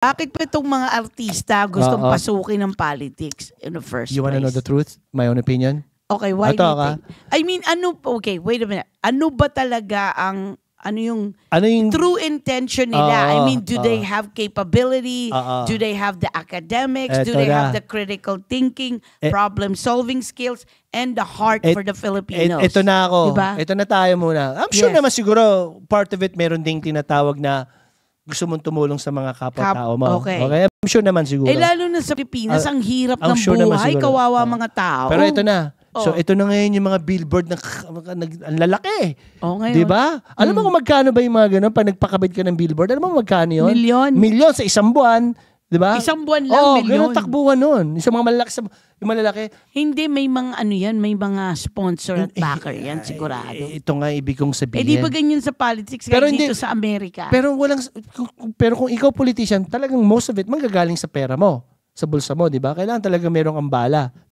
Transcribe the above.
Bakit pa itong mga artista gustong pasukin ng politics in the first place? You wanna know the truth? My own opinion? Okay, why do you think? I mean, okay, wait a minute. Ano ba talaga ang, ano yung true intention nila? I mean, do they have capability? Do they have the academics? Do they have the critical thinking, problem-solving skills, and the heart for the Filipinos? Ito na ako. Diba? Ito na tayo muna. I'm sure naman siguro, part of it, meron ding tinatawag na gusto mong tumulong sa mga kapwa-tao mo. Okay. I'm sure naman siguro. Lalo na sa Pilipinas, ang hirap ng buhay, kawawa mga tao. Pero ito na. So, ito na ngayon yung mga billboard na ang lalaki. Di ba? Alam mo kung magkano ba yung mga gano'n? Pag nagpakabit ka ng billboard, alam mo magkano yun? Milyon sa isang buwan. Di ba? Isang buwan lang, milyon. Ganun takbuhan nun. Yung mga malalaki, yung malalaki. Hindi, may mga ano yan, may mga sponsor at backer yan, sigurado. Ito nga ibig kong sabihin. Di ba ganyan sa politics, pero dito sa Amerika? Pero kung ikaw politician, talagang most of it manggagaling sa pera mo, sa bulsa mo, di ba? Kailangan talaga merong ambala.